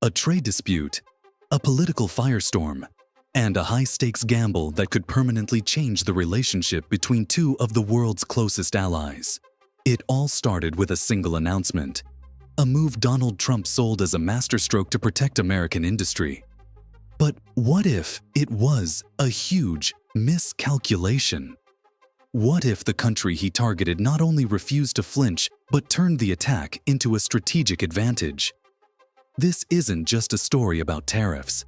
a trade dispute, a political firestorm, and a high-stakes gamble that could permanently change the relationship between two of the world's closest allies. It all started with a single announcement, a move Donald Trump sold as a masterstroke to protect American industry. But what if it was a huge miscalculation? What if the country he targeted not only refused to flinch, but turned the attack into a strategic advantage? This isn't just a story about tariffs.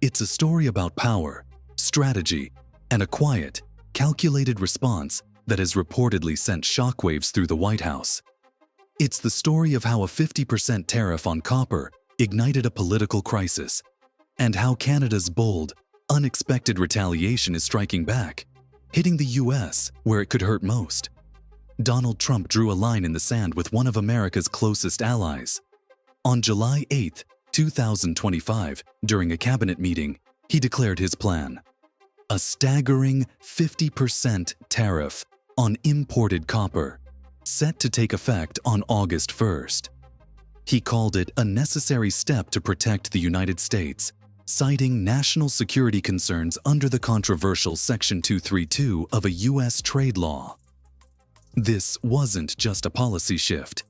It's a story about power, strategy, and a quiet, calculated response that has reportedly sent shockwaves through the White House. It's the story of how a 50% tariff on copper ignited a political crisis, and how Canada's bold, unexpected retaliation is striking back, hitting the US where it could hurt most. Donald Trump drew a line in the sand with one of America's closest allies. On July 8, 2025, during a cabinet meeting, he declared his plan: a staggering 50% tariff on imported copper, set to take effect on August 1st. He called it a necessary step to protect the United States, citing national security concerns under the controversial Section 232 of a U.S. trade law. This wasn't just a policy shift.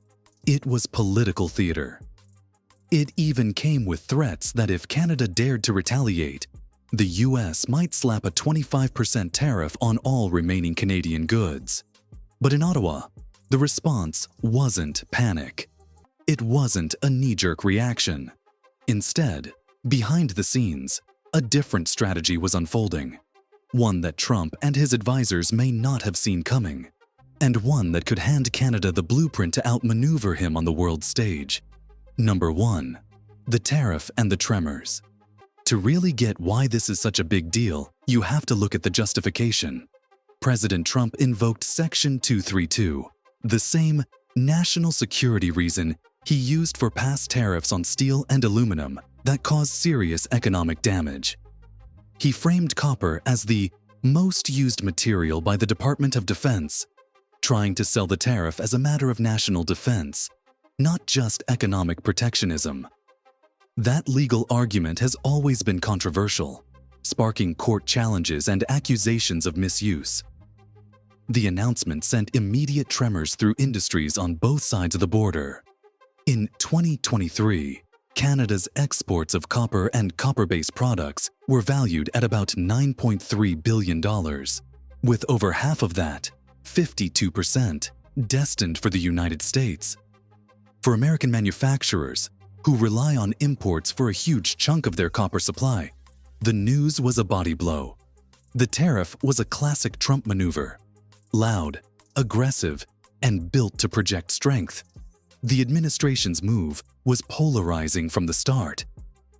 It was political theater. It even came with threats that if Canada dared to retaliate, the U.S. might slap a 25% tariff on all remaining Canadian goods. But in Ottawa, the response wasn't panic. It wasn't a knee-jerk reaction. Instead, behind the scenes, a different strategy was unfolding. One that Trump and his advisors may not have seen coming, and one that could hand Canada the blueprint to outmaneuver him on the world stage. Number 1. The tariff and the tremors. To really get why this is such a big deal, you have to look at the justification. President Trump invoked Section 232, the same national security reason he used for past tariffs on steel and aluminum that caused serious economic damage. He framed copper as the most used material by the Department of Defense, trying to sell the tariff as a matter of national defense, not just economic protectionism. That legal argument has always been controversial, sparking court challenges and accusations of misuse. The announcement sent immediate tremors through industries on both sides of the border. In 2023, Canada's exports of copper and copper-based products were valued at about $9.3 billion, with over half of that, 52%, destined for the United States. For American manufacturers, who rely on imports for a huge chunk of their copper supply, the news was a body blow. The tariff was a classic Trump maneuver: loud, aggressive, and built to project strength. The administration's move was polarizing from the start.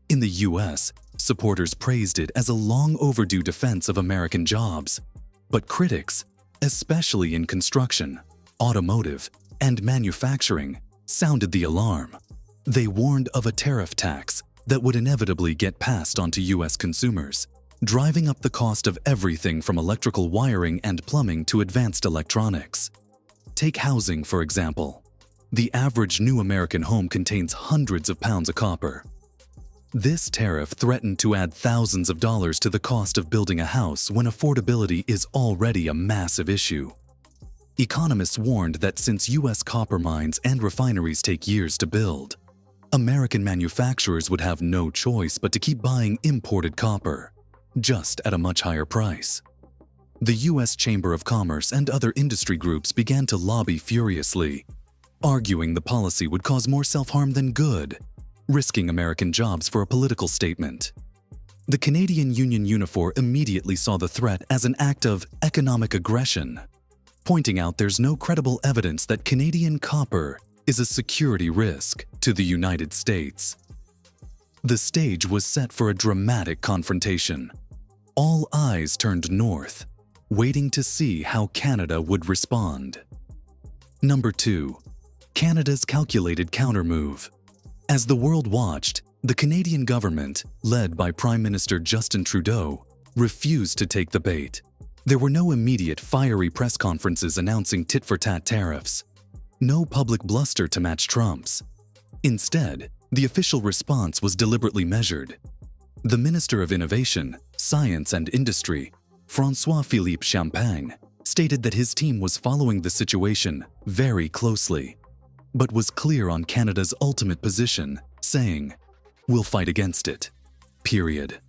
In the US, supporters praised it as a long-overdue defense of American jobs. But critics, especially in construction, automotive, and manufacturing, sounded the alarm. They warned of a tariff tax that would inevitably get passed on to US consumers, driving up the cost of everything from electrical wiring and plumbing to advanced electronics. Take housing, for example. The average new American home contains hundreds of pounds of copper. This tariff threatened to add thousands of dollars to the cost of building a house when affordability is already a massive issue. Economists warned that since U.S. copper mines and refineries take years to build, American manufacturers would have no choice but to keep buying imported copper, just at a much higher price. The U.S. Chamber of Commerce and other industry groups began to lobby furiously, arguing the policy would cause more self-harm than good, risking American jobs for a political statement. The Canadian Union Unifor immediately saw the threat as an act of economic aggression, pointing out there's no credible evidence that Canadian copper is a security risk to the United States. The stage was set for a dramatic confrontation. All eyes turned north, waiting to see how Canada would respond. Number 2. Canada's calculated countermove. As the world watched, the Canadian government, led by Prime Minister Justin Trudeau, refused to take the bait. There were no immediate fiery press conferences announcing tit-for-tat tariffs. No public bluster to match Trump's. Instead, The official response was deliberately measured. The Minister of Innovation, Science and Industry, François-Philippe Champagne, stated that his team was following the situation very closely, but was clear on Canada's ultimate position, saying, "We'll fight against it. Period."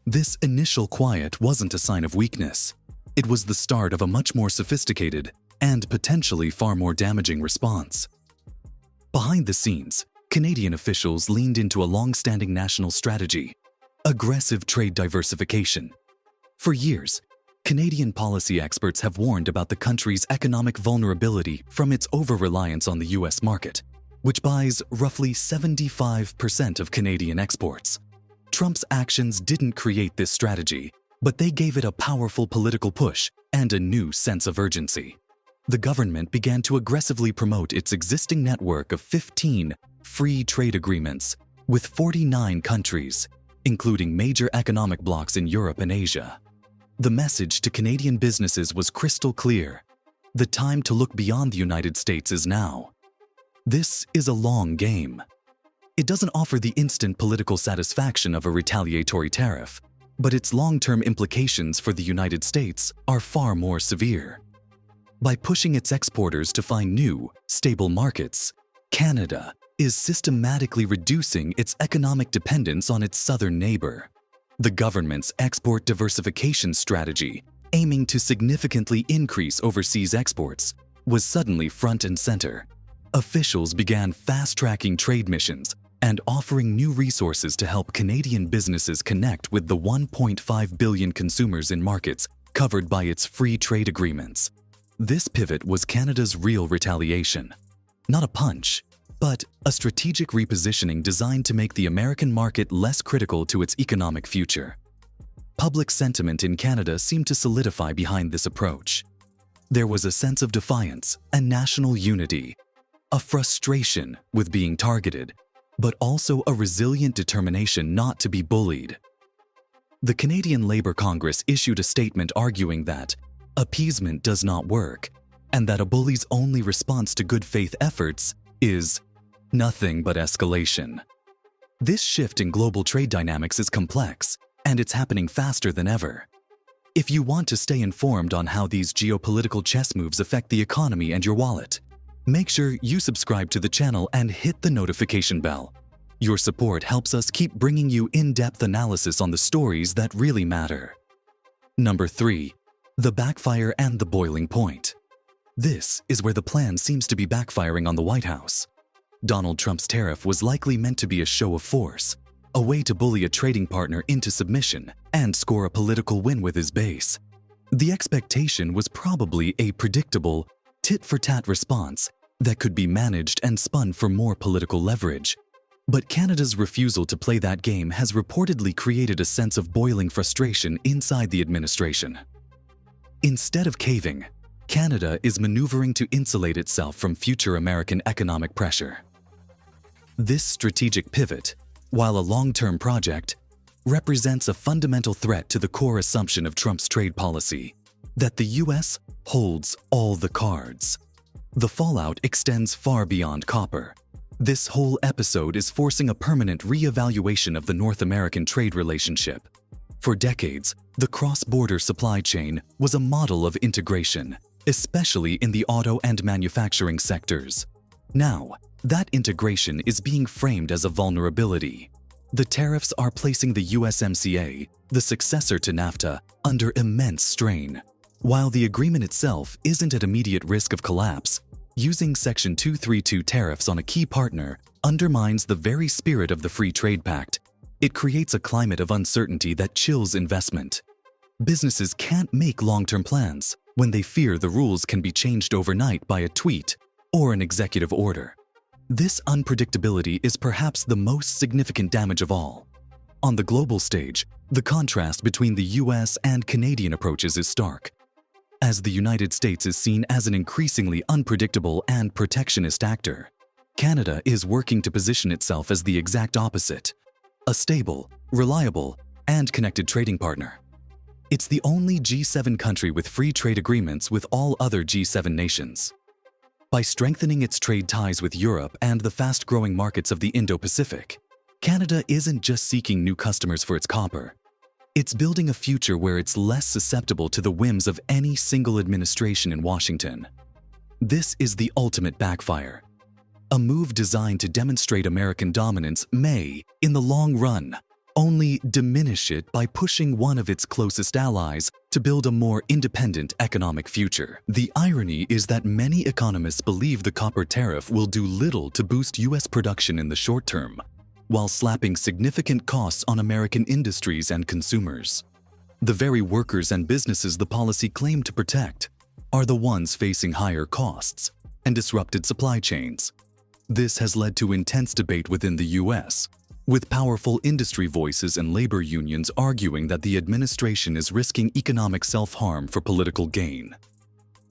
This initial quiet wasn't a sign of weakness. It was the start of a much more sophisticated and potentially far more damaging response. Behind the scenes, Canadian officials leaned into a long-standing national strategy: aggressive trade diversification. For years, Canadian policy experts have warned about the country's economic vulnerability from its over-reliance on the US market, which buys roughly 75% of Canadian exports. Trump's actions didn't create this strategy, but they gave it a powerful political push and a new sense of urgency. The government began to aggressively promote its existing network of 15 free trade agreements with 49 countries, including major economic blocs in Europe and Asia. The message to Canadian businesses was crystal clear: the time to look beyond the United States is now. This is a long game. It doesn't offer the instant political satisfaction of a retaliatory tariff, but its long-term implications for the United States are far more severe. By pushing its exporters to find new, stable markets, Canada is systematically reducing its economic dependence on its southern neighbor. The government's export diversification strategy, aiming to significantly increase overseas exports, was suddenly front and center. Officials began fast-tracking trade missions and offering new resources to help Canadian businesses connect with the 1.5 billion consumers in markets covered by its free trade agreements. This pivot was Canada's real retaliation. Not a punch, but a strategic repositioning designed to make the American market less critical to its economic future. Public sentiment in Canada seemed to solidify behind this approach. There was a sense of defiance and national unity, a frustration with being targeted, but also a resilient determination not to be bullied. The Canadian Labour Congress issued a statement arguing that appeasement does not work, and that a bully's only response to good faith efforts is nothing but escalation. This shift in global trade dynamics is complex, and it's happening faster than ever. If you want to stay informed on how these geopolitical chess moves affect the economy and your wallet, make sure you subscribe to the channel and hit the notification bell. Your support helps us keep bringing you in-depth analysis on the stories that really matter. Number 3. The backfire and the boiling point. This is where the plan seems to be backfiring on the White House. Donald Trump's tariff was likely meant to be a show of force, a way to bully a trading partner into submission and score a political win with his base. The expectation was probably a predictable, tit-for-tat response that could be managed and spun for more political leverage. But Canada's refusal to play that game has reportedly created a sense of boiling frustration inside the administration. Instead of caving, Canada is maneuvering to insulate itself from future American economic pressure. This strategic pivot, while a long-term project, represents a fundamental threat to the core assumption of Trump's trade policy, that the US holds all the cards. The fallout extends far beyond copper. This whole episode is forcing a permanent re-evaluation of the North American trade relationship. For decades, the cross-border supply chain was a model of integration, especially in the auto and manufacturing sectors. Now, that integration is being framed as a vulnerability. The tariffs are placing the USMCA, the successor to NAFTA, under immense strain. While the agreement itself isn't at immediate risk of collapse, using Section 232 tariffs on a key partner undermines the very spirit of the Free Trade Pact. It creates a climate of uncertainty that chills investment. Businesses can't make long-term plans when they fear the rules can be changed overnight by a tweet or an executive order. This unpredictability is perhaps the most significant damage of all. On the global stage, the contrast between the US and Canadian approaches is stark. As the United States is seen as an increasingly unpredictable and protectionist actor, Canada is working to position itself as the exact opposite: a stable, reliable, and connected trading partner. It's the only G7 country with free trade agreements with all other G7 nations. By strengthening its trade ties with Europe and the fast-growing markets of the Indo-Pacific, Canada isn't just seeking new customers for its copper. It's building a future where it's less susceptible to the whims of any single administration in Washington. This is the ultimate backfire. A move designed to demonstrate American dominance may, in the long run, only diminish it by pushing one of its closest allies to build a more independent economic future. The irony is that many economists believe the copper tariff will do little to boost U.S. production in the short term, while slapping significant costs on American industries and consumers. The very workers and businesses the policy claimed to protect are the ones facing higher costs and disrupted supply chains. This has led to intense debate within the U.S., with powerful industry voices and labor unions arguing that the administration is risking economic self-harm for political gain.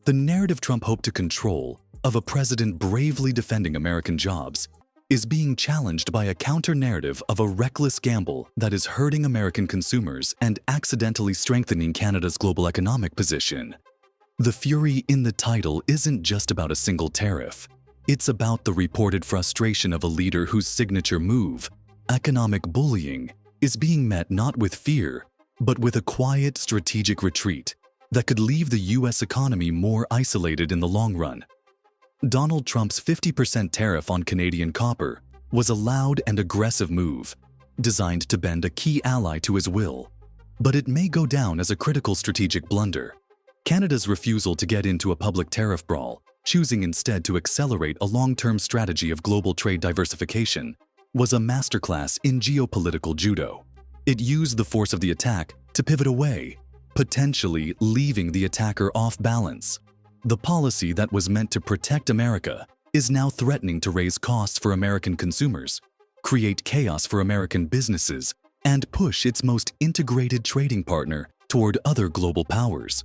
The narrative Trump hoped to control, of a president bravely defending American jobs, is being challenged by a counter-narrative of a reckless gamble that is hurting American consumers and accidentally strengthening Canada's global economic position. The fury in the title isn't just about a single tariff. It's about the reported frustration of a leader whose signature move, economic bullying, is being met not with fear, but with a quiet strategic retreat that could leave the U.S. economy more isolated in the long run. Donald Trump's 50% tariff on Canadian copper was a loud and aggressive move, designed to bend a key ally to his will. But it may go down as a critical strategic blunder. Canada's refusal to get into a public tariff brawl, choosing instead to accelerate a long-term strategy of global trade diversification, was a masterclass in geopolitical judo. It used the force of the attack to pivot away, potentially leaving the attacker off balance. The policy that was meant to protect America is now threatening to raise costs for American consumers, create chaos for American businesses, and push its most integrated trading partner toward other global powers.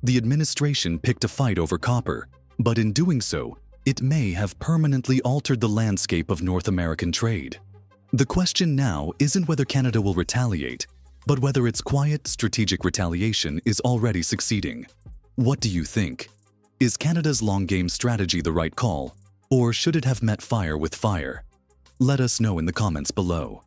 The administration picked a fight over copper, but in doing so, it may have permanently altered the landscape of North American trade. The question now isn't whether Canada will retaliate, but whether its quiet, strategic retaliation is already succeeding. What do you think? Is Canada's long-game strategy the right call, or should it have met fire with fire? Let us know in the comments below.